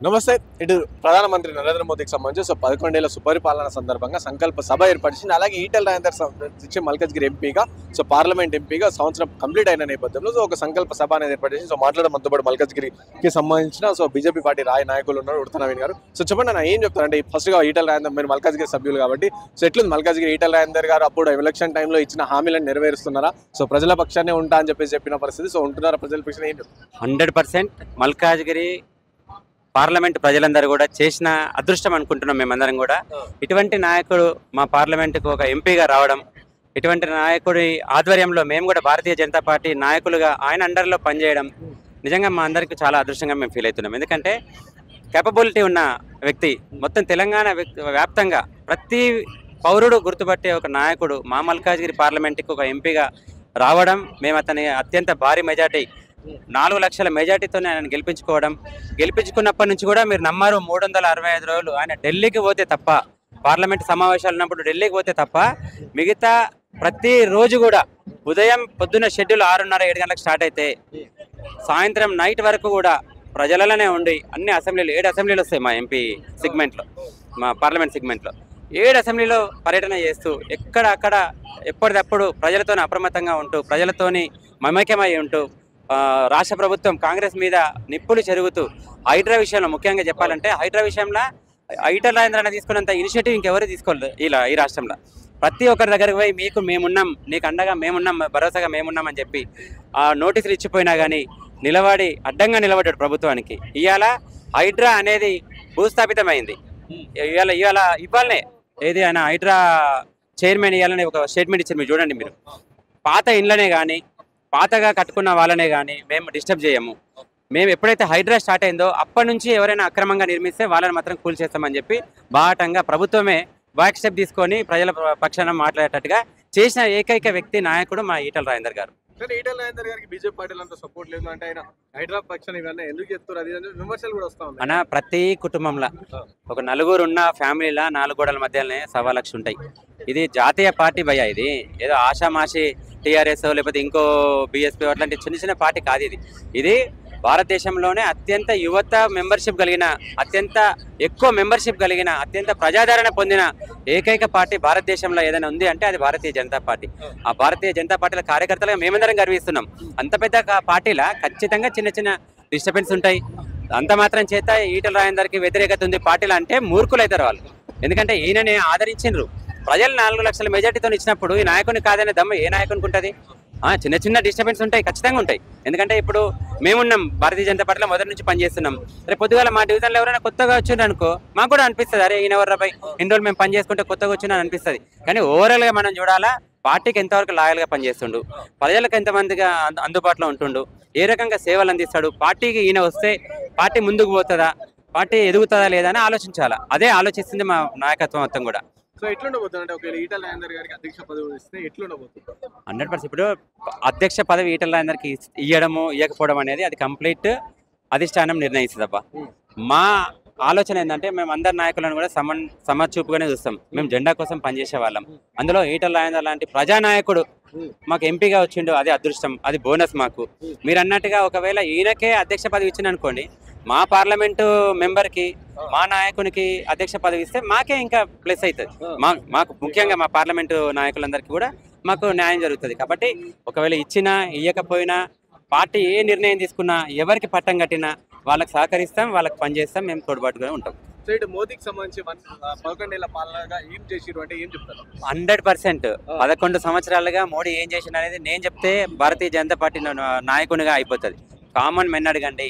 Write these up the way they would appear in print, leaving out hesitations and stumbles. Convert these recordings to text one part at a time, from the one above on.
నమస్తే. ఇటు ప్రధానమంత్రి నరేంద్ర మోదీకి సంబంధించి 11 ఏళ్ల సుపరిపాలన సందర్భంగా సంకల్ప సభ ఏర్పరిచింది. అలాగే ఈటెల రాజేందర్ సంబంధించి మల్కాజ్గిరి ఎంపీగా పార్లమెంట్ ఎంపీగా సంవత్సరం కంప్లీట్ అయిన నేపథ్యంలో ఒక సంకల్ప సభ అనేది ఏర్పరిచింది. మాట్లాడడం మనతో పాటు మల్కాజ్గిరికి సంబంధించిన బీజేపీ పార్టీ నాయకులు ఉన్నారు. ఉడత నవీన్ గారు. చెప్పండి అన్న, ఏం చెప్తారంటే ఫస్ట్ గా ఈటెల రాజేందర్, మీరు మల్కాజ్గిరి సభ్యులు కాబట్టి ఎట్లుంది మల్కాజ్గిరి? ఈటెల రాజేందర్ గారు అప్పుడు ఎలక్షన్ టైంలో ఇచ్చిన హామీలను నెరవేరుస్తున్నారా? ప్రజల పక్షాన్ని ఉంటా అని చెప్పిన పరిస్థితి. ఉంటున్నారా ప్రజల పక్షాన్ని? ఏం చెప్తారు? 100% మల్కాజ్గిరి పార్లమెంట్ ప్రజలందరూ కూడా చేసిన అదృష్టం అనుకుంటున్నాం. మేమందరం కూడా ఇటువంటి నాయకుడు మా పార్లమెంటుకు ఒక ఎంపీగా రావడం, ఇటువంటి నాయకుడి ఆధ్వర్యంలో మేము కూడా భారతీయ జనతా పార్టీ నాయకులుగా ఆయన అండర్లో పనిచేయడం నిజంగా మా అందరికీ చాలా అదృష్టంగా మేము ఫీల్ అవుతున్నాం. ఎందుకంటే కేపబిలిటీ ఉన్న వ్యక్తి, మొత్తం తెలంగాణ వ్యాప్తంగా ప్రతి పౌరుడు గుర్తుపట్టే ఒక నాయకుడు మా మల్కాజ్గిరి పార్లమెంటుకు ఒక ఎంపీగా రావడం, మేము అతని అత్యంత భారీ మెజార్టీ 4 లక్షల మెజార్టీతోనే ఆయన గెలిపించుకున్నప్పటి నుంచి కూడా మీరు నమ్మారు 365 రోజులు ఆయన ఢిల్లీకి పోతే తప్ప, పార్లమెంట్ సమావేశాలు ఉన్నప్పుడు ఢిల్లీకి పోతే తప్ప మిగతా ప్రతి రోజు కూడా పొద్దున్న షెడ్యూల్ 6:30 7 గంటలకు స్టార్ట్ అయితే సాయంత్రం నైట్ వరకు కూడా ప్రజలలోనే ఉండి అన్ని అసెంబ్లీలు 7 అసెంబ్లీలు వస్తాయి మా ఎంపీ సెగ్మెంట్లో, మా పార్లమెంట్ సెగ్మెంట్లో 7 అసెంబ్లీలో పర్యటన చేస్తూ ఎక్కడక్కడ ఎప్పటికప్పుడు ప్రజలతో అప్రమత్తంగా ఉంటూ ప్రజలతోని మమేకమై ఉంటూ రాష్ట్ర ప్రభుత్వం కాంగ్రెస్ మీద నిప్పులు చెరుగుతూ హైడ్రా విషయంలో ముఖ్యంగా చెప్పాలంటే హైడ్రా విషయంలో ఈటెల రాజేందర్ తీసుకున్నంత ఇనిషియేటివ్ ఇంకెవరు తీసుకోలేదు ఈ రాష్ట్రంలో. ప్రతి ఒక్కరి దగ్గరికి పోయి మీకు మేమున్నాం, నీకు అండగా మేమున్నాం, భరోసాగా మేమున్నాం అని చెప్పి ఆ నోటీసులు ఇచ్చిపోయినా కానీ అడ్డంగా నిలబడ్డాడు ప్రభుత్వానికి. ఇవాళ హైడ్రా అనేది భూస్థాపితమైంది. ఇవాళనే ఏది ఆయన హైడ్రా చైర్మన్ ఇవ్వాలని ఒక స్టేట్మెంట్ ఇచ్చారు. మీరు చూడండి, మీరు పాత ఇండ్లనే కానీ పాతగా కట్టుకున్న వాళ్ళనే కానీ మేము డిస్టర్బ్ చేయము. మేము ఎప్పుడైతే హైడ్రా స్టార్ట్ అయిందో అప్పటి నుంచి ఎవరైనా అక్రమంగా నిర్మిస్తే వాళ్ళని మాత్రం కూల్ చేస్తామని చెప్పి బాటంగా ప్రభుత్వమే బ్యాక్ స్టెప్ తీసుకొని ప్రజల పక్షాన మాట్లాడేటట్టుగా చేసిన ఏకైక వ్యక్తి నాయకుడు మా ఈటెల రాజేందర్ గారు. ఈటెల రాజేందర్ గారికి బీజేపీ పార్టీలు అంత సపోర్ట్ లేదు అంటే ఆయన హైడ్రా పక్షాన్ని ఇవన్నీ ఎందుకు చెప్తారు? అది విమర్శలు కూడా వస్తా ఉన్నాయి అన్న. ప్రతి కుటుంబంలో ఒక నలుగురు ఉన్న ఫ్యామిలీలా 4 గోడల మధ్యలోనే 1.25 లక్షలు ఉంటాయి. ఇది జాతీయ పార్టీ భయ్యా. ఇది ఏదో ఆషామాషి టీఆర్ఎస్ లేకపోతే ఇంకో బీఎస్పీ అట్లాంటి చిన్న చిన్న పార్టీ కాదు. ఇది భారతదేశంలోనే అత్యంత యువత మెంబర్షిప్ కలిగిన, అత్యంత ఎక్కువ మెంబర్షిప్ కలిగిన, అత్యంత ప్రజాదరణ పొందిన ఏకైక పార్టీ భారతదేశంలో ఏదైనా ఉంది అంటే అది భారతీయ జనతా పార్టీ. ఆ భారతీయ జనతా పార్టీల కార్యకర్తలుగా మేమందరం గర్విస్తున్నాం. అంత పెద్ద పార్టీలా ఖచ్చితంగా చిన్న చిన్న డిస్టర్బెన్స్ ఉంటాయి. అంత మాత్రం చేత ఈటెల రాజేందర్కి వ్యతిరేకత ఉంది పార్టీలు అంటే మూర్ఖులు అవుతారు వాళ్ళు. ఎందుకంటే ఈయనని ఆదరించిండ్రు ప్రజలు 4 లక్షల మెజార్టీతో ఇచ్చినప్పుడు ఈ నాయకుని కాదనే దమ్ము ఏ నాయకునికి ఉంటుంది? చిన్న చిన్న డిస్టర్బెన్స్ ఉంటాయి, ఖచ్చితంగా ఉంటాయి. ఎందుకంటే ఇప్పుడు మేమున్నాం భారతీయ జనతా పార్టీలో మొదటి నుంచి పనిచేస్తున్నాం. రేపు పొద్దుగాల మా డివిజన్లో ఎవరైనా కొత్తగా వచ్చిండ్రు అనుకో మాకు కూడా అనిపిస్తుంది, అరే ఈయన ఎవరు ఇన్ని రోజులు మేము పని చేసుకుంటే కొత్తగా వచ్చిందని అనిపిస్తుంది. కానీ ఓవరాల్గా మనం చూడాలా పార్టీకి ఎంతవరకు లాయల్గా పనిచేస్తుండు, ప్రజలకు ఎంతమందిగా అందుబాటులో ఉంటుండు, ఏ రకంగా సేవలు అందిస్తాడు, పార్టీకి ఈయన వస్తే పార్టీ ముందుకు పోతుందా, పార్టీ ఎదుగుతుందా లేదా అని ఆలోచించాలా. అదే ఆలోచిస్తుంది మా నాయకత్వం మొత్తం కూడా. ఎట్లుండబోతుంది అంటే ఈటెల రాజేందర్ గారికి అధ్యక్ష పదవి ఇస్తే ఎట్లుండబోతుంది? 100% ఇప్పుడు అధ్యక్ష పదవి ఈటెల రాజేందర్కి ఇవ్వడము ఇవ్వకపోవడం అనేది అది కంప్లీట్ అధిష్టానం నిర్ణయిస్తుందబ్బా. మా ఆలోచన ఏంటంటే మేము అందరి నాయకులను కూడా సమచూపుగానే చూస్తాం. మేము జెండా కోసం పనిచేసే వాళ్ళం. అందులో ఈటెల రాజేందర్ లాంటి ప్రజానాయకుడు మాకు ఎంపీగా వచ్చిండు, అది అదృష్టం, అది బోనస్ మాకు. మీరు అన్నట్టుగా ఒకవేళ ఈయనకే అధ్యక్ష పదవి ఇచ్చింది అనుకోండి, మా పార్లమెంటు మెంబర్కి మా నాయకునికి అధ్యక్ష పదవి ఇస్తే మాకే ఇంకా ప్లస్ అవుతుంది. మాకు ముఖ్యంగా మా పార్లమెంటు నాయకులందరికీ కూడా మాకు న్యాయం జరుగుతుంది. కాబట్టి ఒకవేళ ఇచ్చినా ఇవ్వకపోయినా పార్టీ ఏ నిర్ణయం తీసుకున్నా ఎవరికి పట్టం కట్టినా వాళ్ళకి సహకరిస్తాం, వాళ్ళకి పనిచేస్తాం, మేము తోడ్పాటుగా ఉంటాం. ఇటు మోదీకి సంబంధించి 11 ఏళ్ల పాలనగా ఏం చేసిరు అంటే ఏం చెప్తారు? 100% 11 సంవత్సరాలుగా మోడీ ఏం చేసిన అనేది నేను చెప్తే భారతీయ జనతా పార్టీ నాయకునిగా అయిపోతుంది. కామన్ మెన్ అడగండి,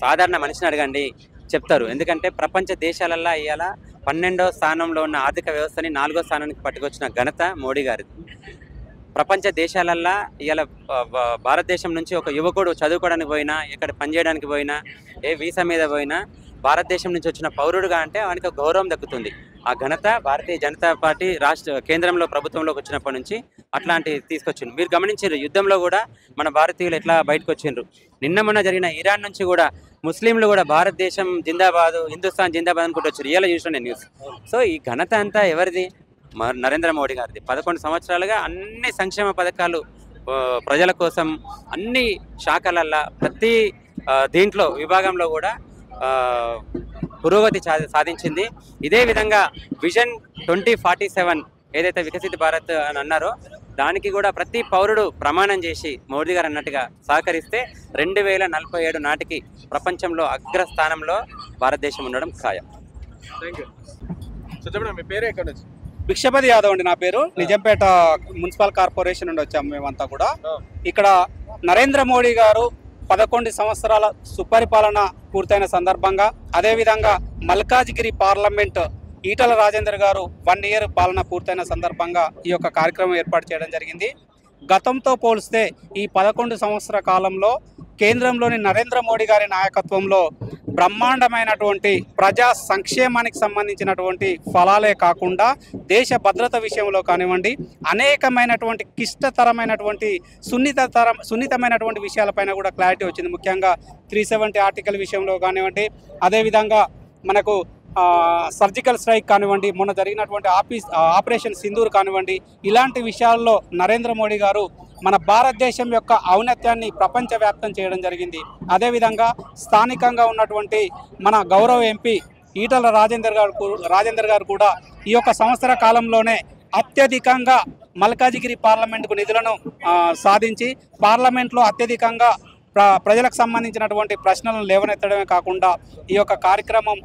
సాధారణ మనిషిని అడగండి, చెప్తారు. ఎందుకంటే ప్రపంచ దేశాలల్లో ఇవాళ 12వ స్థానంలో ఉన్న ఆర్థిక వ్యవస్థని 4వ స్థానానికి పట్టుకొచ్చిన ఘనత మోడీ గారిది. ప్రపంచ దేశాలల్లో ఇవాళ భారతదేశం నుంచి ఒక యువకుడు చదువుకోవడానికి పోయినా, ఎక్కడ పనిచేయడానికి పోయినా, ఏ వీసా మీద పోయినా భారతదేశం నుంచి వచ్చిన పౌరుడుగా అంటే ఆయనకు గౌరవం దక్కుతుంది. ఆ ఘనత భారతీయ జనతా పార్టీ కేంద్రంలో ప్రభుత్వంలోకి వచ్చినప్పటి నుంచి అట్లాంటి తీసుకొచ్చిండ్రు. మీరు గమనించారు, యుద్ధంలో కూడా మన భారతీయులు ఎట్లా బయటకు వచ్చిండ్రు. మొన్న జరిగిన ఇరాన్ నుంచి కూడా ముస్లింలు కూడా భారతదేశం జిందాబాద్, హిందుస్థాన్ జిందాబాద్ అనుకుంటూ వచ్చారు. ఇలా చూసిన నేను న్యూస్. సో ఈ ఘనత అంతా ఎవరిది? నరేంద్ర మోడీ గారిది. 11 సంవత్సరాలుగా అన్ని సంక్షేమ పథకాలు ప్రజల కోసం అన్ని శాఖలల్లో ప్రతి దీంట్లో విభాగంలో కూడా పురోగతి సాధించింది. ఇదే విధంగా విజన్ 2047 ఏదైతే వికసిత భారత్ అని అన్నారో దానికి కూడా ప్రతి పౌరుడు ప్రమాణం చేసి మోడీ గారు అన్నట్టుగా సహకరిస్తే 2047 నాటికి ప్రపంచంలో అగ్రస్థానంలో భారతదేశం ఉండడం ఖాయం. మీ పేరు ఎక్కడ నుంచి? భిక్షపతి యాదవ్ అండి నా పేరు. నిజంపేట మున్సిపల్ కార్పొరేషన్ నుండి వచ్చాము మేమంతా కూడా. ఇక్కడ నరేంద్ర మోడీ గారు 11 సంవత్సరాల సుపరిపాలన పూర్తయిన సందర్భంగా, అదేవిధంగా మల్కాజ్గిరి పార్లమెంట్ ఈటల రాజేందర్ గారు 1 ఇయర్ పాలన పూర్తయిన సందర్భంగా ఈ యొక్క కార్యక్రమం ఏర్పాటు చేయడం జరిగింది. గతంతో పోలిస్తే ఈ 11 సంవత్సర కాలంలో కేంద్రంలోని నరేంద్ర మోడీ గారి నాయకత్వంలో బ్రహ్మాండమైనటువంటి ప్రజా సంక్షేమానికి సంబంధించినటువంటి ఫలాలే కాకుండా దేశ భద్రత విషయంలో కానివ్వండి, అనేకమైనటువంటి క్లిష్టతరమైనటువంటి సున్నితమైనటువంటి విషయాలపైన కూడా క్లారిటీ వచ్చింది. ముఖ్యంగా 370 ఆర్టికల్ విషయంలో కానివ్వండి, అదేవిధంగా మనకు సర్జికల్ స్ట్రైక్ కానివ్వండి, మొన్న జరిగినటువంటి ఆపరేషన్ సింధూర్ కానివ్వండి, ఇలాంటి విషయాల్లో నరేంద్ర మోడీ గారు మన భారతదేశం యొక్క ఔన్నత్యాన్ని ప్రపంచవ్యాప్తం చేయడం జరిగింది. అదేవిధంగా స్థానికంగా ఉన్నటువంటి మన గౌరవ ఎంపీ ఈటల రాజేందర్ గారు కూడా ఈ యొక్క సంవత్సర కాలంలోనే అత్యధికంగా మల్కాజిగిరి పార్లమెంటుకు నిధులను సాధించి పార్లమెంట్లో అత్యధికంగా ప్రజలకు సంబంధించినటువంటి ప్రశ్నలను లేవనెత్తడమే కాకుండా ఈ యొక్క కార్యక్రమం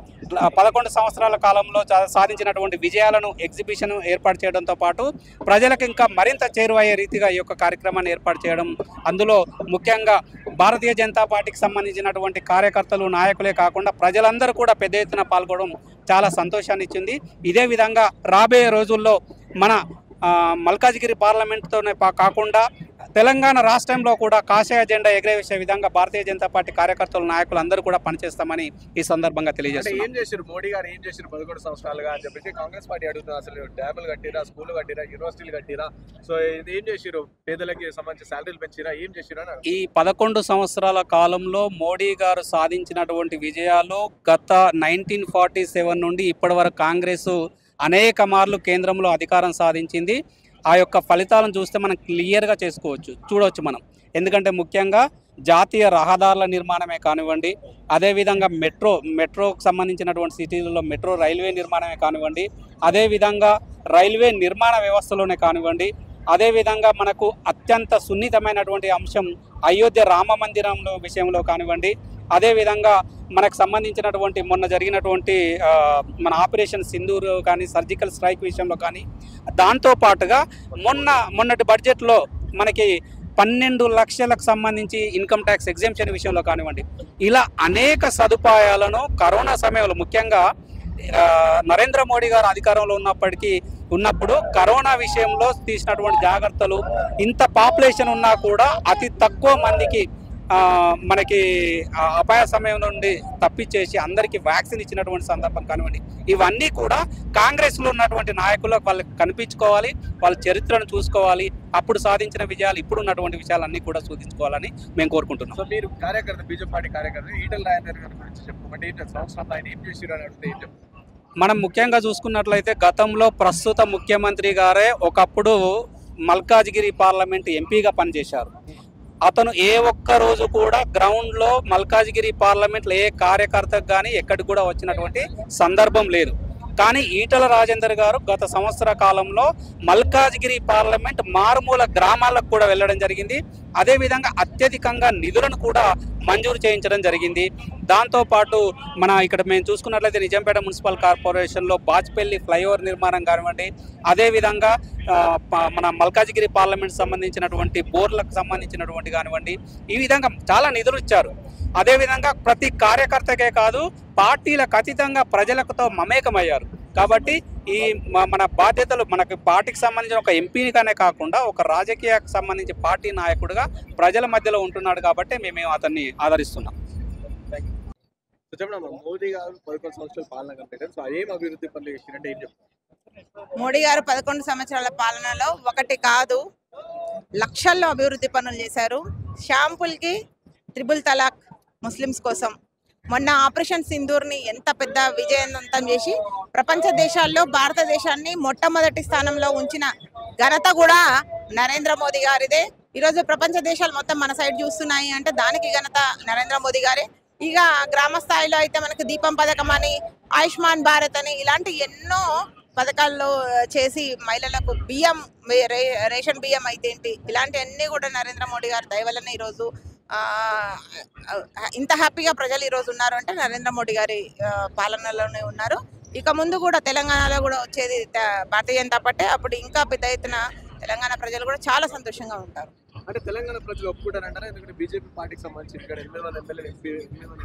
11 సంవత్సరాల కాలంలో సాధించినటువంటి విజయాలను ఎగ్జిబిషన్ ఏర్పాటు చేయడంతో పాటు ప్రజలకు ఇంకా మరింత చేరువయ్యే రీతిగా ఈ యొక్క కార్యక్రమాన్ని ఏర్పాటు చేయడం, అందులో ముఖ్యంగా భారతీయ జనతా పార్టీకి సంబంధించినటువంటి కార్యకర్తలు నాయకులే కాకుండా ప్రజలందరూ కూడా పెద్ద ఎత్తున పాల్గొనడం చాలా సంతోషాన్ని ఇచ్చింది. ఇదే విధంగా రాబోయే రోజుల్లో మన మల్కాజ్గిరి పార్లమెంట్తోనే కాకుండా తెలంగాణ రాష్ట్రంలో కూడా కాషాయ జెండా ఎగరేసే విధంగా భారతీయ జనతా పార్టీ కార్యకర్తలు నాయకులు అందరూ కూడా పనిచేస్తామని ఈ సందర్భంగా తెలియజేస్తారు. ఏం చేశారు మోడీ గారు, ఏం చేశారు 11 సంవత్సరాలుగా అని చెప్పేసి కాంగ్రెస్ పార్టీ అడుగుతున్నారు. అసలు డ్యాములు కట్టిరా, స్కూల్ కట్టిరా, యూనివర్సిటీలు కట్టిరా, సో ఇది ఏం చేశారు? పేదలకి సంబంధించి శాలరీలు పెంచిరా, ఏం చేశారు? ఈ 11 సంవత్సరాల కాలంలో మోడీ గారు సాధించినటువంటి విజయాలు గత 1947 నుండి ఇప్పటి వరకు కాంగ్రెస్ అనేక మార్లు కేంద్రంలో అధికారం సాధించింది. ఆ యొక్క ఫలితాలను చూస్తే మనం క్లియర్గా చూడవచ్చు మనం. ఎందుకంటే ముఖ్యంగా జాతీయ రహదారుల నిర్మాణమే కానివ్వండి, అదేవిధంగా మెట్రోకు సంబంధించినటువంటి సిటీలలో మెట్రో రైల్వే నిర్మాణమే కానివ్వండి, అదేవిధంగా రైల్వే నిర్మాణ వ్యవస్థలోనే కానివ్వండి, అదేవిధంగా మనకు అత్యంత సున్నితమైనటువంటి అంశం అయోధ్య రామ మందిరంలో విషయంలో కానివ్వండి, అదేవిధంగా మనకు సంబంధించినటువంటి మొన్న జరిగినటువంటి మన ఆపరేషన్ సింధూర్ కానీ, సర్జికల్ స్ట్రైక్ విషయంలో కానీ, దాంతోపాటుగా మొన్నటి బడ్జెట్లో మనకి 12 లక్షలకు సంబంధించి ఇన్కమ్ ట్యాక్స్ ఎగ్జెంప్షన్ విషయంలో కానివ్వండి, ఇలా అనేక సదుపాయాలను కరోనా సమయంలో ముఖ్యంగా నరేంద్ర మోడీ గారు అధికారంలో ఉన్నప్పుడు కరోనా విషయంలో తీసినటువంటి జాగ్రత్తలు, ఇంత పాపులేషన్ ఉన్నా కూడా అతి తక్కువ మందికి మనకి అపాయ సమయం నుండి తప్పించేసి అందరికీ వ్యాక్సిన్ ఇచ్చినటువంటి సందర్భం కానివ్వండి, ఇవన్నీ కూడా కాంగ్రెస్లో ఉన్నటువంటి నాయకులకు వాళ్ళకి కనిపించుకోవాలి, వాళ్ళ చరిత్రను చూసుకోవాలి, అప్పుడు సాధించిన విజయాలు ఇప్పుడు ఉన్నటువంటి విషయాలన్నీ కూడా చూపించుకోవాలని మేము కోరుకుంటున్నాం. సో మీరు బీజేపీ పార్టీ కార్యకర్త ఈటల రాజేందర్ గారి గురించి చెప్పుకోమంటే సంవత్సరం ఆయన ఏం చేశారు అని అడిగితే ఏం చెప్తారు? మనం ముఖ్యంగా చూసుకున్నట్లయితే గతంలో ప్రస్తుత ముఖ్యమంత్రి గారే ఒకప్పుడు మల్కాజ్గిరి పార్లమెంట్ ఎంపీగా పనిచేశారు. అతను ఏ ఒక్క రోజు కూడా గ్రౌండ్లో మల్కాజ్గిరి పార్లమెంట్లో ఏ కార్యకర్తకు కానీ ఎక్కడికి కూడా వచ్చినటువంటి సందర్భం లేదు. కానీ ఈటల రాజేందర్ గారు గత సంవత్సర కాలంలో మల్కాజ్గిరి పార్లమెంట్ మారుమూల గ్రామాలకు కూడా వెళ్ళడం జరిగింది. అదేవిధంగా అత్యధికంగా నిధులను కూడా మంజూరు చేయించడం జరిగింది. దాంతోపాటు ఇక్కడ మేము చూసుకున్నట్లయితే నిజాంపేట మున్సిపల్ కార్పొరేషన్లో బాచ్పల్లి ఫ్లైఓవర్ నిర్మాణం కానివ్వండి, అదేవిధంగా మన మల్కాజ్గిరి పార్లమెంట్ సంబంధించినటువంటి బోర్లకు సంబంధించినటువంటి కానివ్వండి, ఈ విధంగా చాలా నిధులు ఇచ్చారు. అదేవిధంగా ప్రతి కార్యకర్తకే కాదు, పార్టీలకు అతీతంగా ప్రజలతో మమేకమయ్యారు. కాబట్టి ఈ మన బాధ్యతలు మనకి పార్టీకి సంబంధించిన ఒక ఎంపీనిగానే కాకుండా ఒక రాజకీయానికి సంబంధించి పార్టీ నాయకుడిగా ప్రజల మధ్యలో ఉంటున్నాడు కాబట్టి మేము అతన్ని ఆదరిస్తున్నాం. మోదీ గారు 11 సంవత్సరాల పాలన కంప్లీట్, సో ఏం అభివృద్ధి పనులు చేసినట్టు ఏం చెప్తారు? మోడీ గారు 11 సంవత్సరాల పాలనలో ఒకటి కాదు లక్షల్లో అభివృద్ధి పనులు చేశారు. షాంపుల్కి త్రిబుల్ తలాక్ ముస్లిమ్స్ కోసం, మొన్న ఆపరేషన్ సింధూర్ని ఎంత పెద్ద విజయవంతం చేసి ప్రపంచ దేశాల్లో భారతదేశాన్ని మొట్టమొదటి స్థానంలో ఉంచిన ఘనత కూడా నరేంద్ర మోదీ గారిదే. ఈరోజు ప్రపంచ దేశాలు మొత్తం మన సైడ్ చూస్తున్నాయి అంటే దానికి ఘనత నరేంద్ర మోదీ గారే. ఇక గ్రామ స్థాయిలో అయితే మనకు దీపం పథకం అని, ఆయుష్మాన్ భారత్ అని ఇలాంటి ఎన్నో పథకాల్లో చేసి మహిళలకు బియ్యం, రేషన్ బియ్యం అయితే ఏంటి, ఇలాంటివన్నీ కూడా నరేంద్ర మోడీ గారి దయ వల్లనే ఈరోజు ఆ, ఇంత హ్యాపీగా ప్రజలు ఈరోజు ఉన్నారు అంటే నరేంద్ర మోడీ గారి పాలనలోనే ఉన్నారు. ఇక ముందు కూడా తెలంగాణలో కూడా వచ్చేది భారతీయ జనతా పార్టీ. అప్పుడు ఇంకా పెద్ద ఎత్తున తెలంగాణ ప్రజలు కూడా చాలా సంతోషంగా ఉంటారు. అంటే తెలంగాణ ప్రజలు ఒప్పుకుంటారంటారా? ఎందుకంటే బీజేపీ పార్టీకి సంబంధించి ఇక్కడ 8 ఎమ్మెల్యే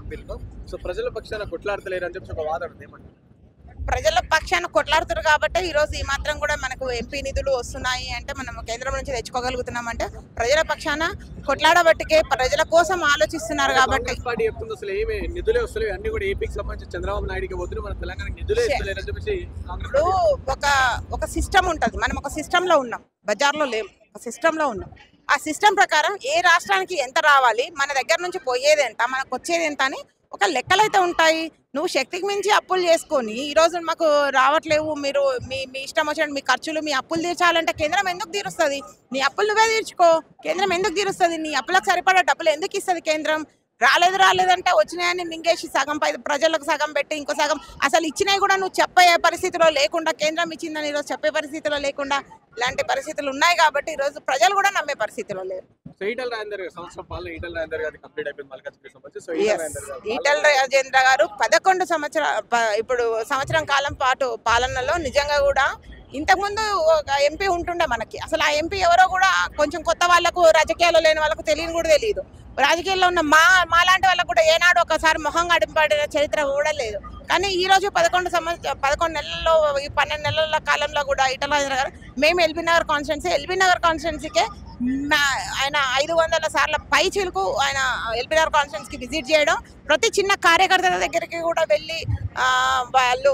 ఎంపీలతో సో ప్రజల పక్షాన కొట్లాడతలేరు అని చెప్పి ఒక వాదన ఉంది. ఏమంటారు? ప్రజల పక్షాన కొట్లాడుతారు కాబట్టి ఈ రోజు ఈ మాత్రం కూడా మనకు ఎంపీ నిధులు వస్తున్నాయి అంటే మనం కేంద్రం నుంచి తెచ్చుకోగలుగుతున్నాం అంటే ప్రజల పక్షాన కొట్లాడబట్టికే ప్రజల కోసం ఆలోచిస్తున్నారు కాబట్టి. కాంగ్రెస్ పార్టీ చెప్తుంది అసలు ఏమి నిధులే వస్తలేవు, అన్ని కూడా ఏపీకి సంబంధించి చంద్రబాబు నాయుడుకి పోతున్నారు, మన తెలంగాణకి నిధులే ఇస్తలేరు అని చెప్పేసి ఇప్పుడు ఒక సిస్టమ్ ఉంటుంది. మనం ఒక సిస్టమ్ లో ఉన్నాం, బజార్లో లేము, ఒక సిస్టమ్ లో ఉన్నాం. ఆ సిస్టమ్ ప్రకారం ఏ రాష్ట్రానికి ఎంత రావాలి, మన దగ్గర నుంచి పోయేది ఎంత, మనకు వచ్చేది ఎంత అని ఒక లెక్కలు అయితే ఉంటాయి. నువ్వు శక్తికి మించి అప్పులు చేసుకొని ఈ రోజు మాకు రావట్లేవు, మీరు మీ ఇష్టం వచ్చినట్టు మీ ఖర్చులు, మీ అప్పులు తీర్చాలంటే కేంద్రం ఎందుకు తీరుస్తుంది? నీ అప్పులు నువ్వే తీర్చుకో, కేంద్రం ఎందుకు తీరుస్తుంది? నీ అప్పులకు సరిపడా డబ్బులు ఎందుకు ఇస్తుంది కేంద్రం? రాలేదంటే వచ్చినాయని మింగేసి సగం ప్రజలకు సగం పెట్టి ఇంకో సగం అసలు ఇచ్చినాయి కూడా నువ్వు చెప్పే పరిస్థితిలో లేకుండా, కేంద్రం ఇచ్చిందని ఈరోజు చెప్పే పరిస్థితిలో లేకుండా ఇలాంటి పరిస్థితులు ఉన్నాయి కాబట్టి ఈరోజు ప్రజలు కూడా నమ్మే పరిస్థితిలో లేరు. ఈటెల రాజేందర్ సంవత్సరం పాలన ఈటెల రాజేందర్ గారి కంప్లీట్ అయిపోయింది మల్కాజ్గిరి సంబంధించి. సో ఈటెల రాజేంద్ర గారు 11 ఇప్పుడు సంవత్సరం కాలం పాటు పాలనలో నిజంగా కూడా ఇంతకుముందు ఒక ఎంపీ ఉంటుండే మనకి. అసలు ఆ ఎంపీ ఎవరో కూడా కొంచెం కొత్త వాళ్ళకు, రాజకీయాల్లో లేని వాళ్ళకు తెలియని కూడా తెలియదు. రాజకీయాల్లో ఉన్న మాలాంటి వాళ్ళకు కూడా ఏనాడు ఒకసారి మొహం గడిపడిన చరిత్ర కూడా లేదు. కానీ ఈ రోజు 11 నెలల్లో, ఈ 12 నెలల కాలంలో కూడా ఈటెల రాజేంద్ర గారు మేము ఎల్బీ నగర్ కాన్స్టిట్యున్సీకే ఆయన 500 సార్ల పై చిలుకు ఆయన ఎల్బీ నగర్ కాన్స్టిట్యున్సీకి విజిట్ చేయడం, ప్రతి చిన్న కార్యకర్తల దగ్గరికి కూడా వెళ్ళి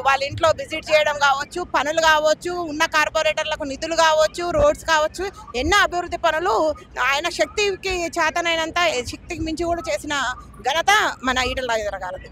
వాళ్ళ ఇంట్లో విజిట్ చేయడం కావచ్చు, పనులు కావచ్చు, ఉన్న కార్పొరేటర్లకు నిధులు కావచ్చు, రోడ్స్ కావచ్చు, ఎన్నో అభివృద్ధి పనులు ఆయన శక్తికి చేతనైనంత, శక్తికి మించి కూడా చేసిన ఘనత మన ఈటెల రాజేంద్ర గారిది.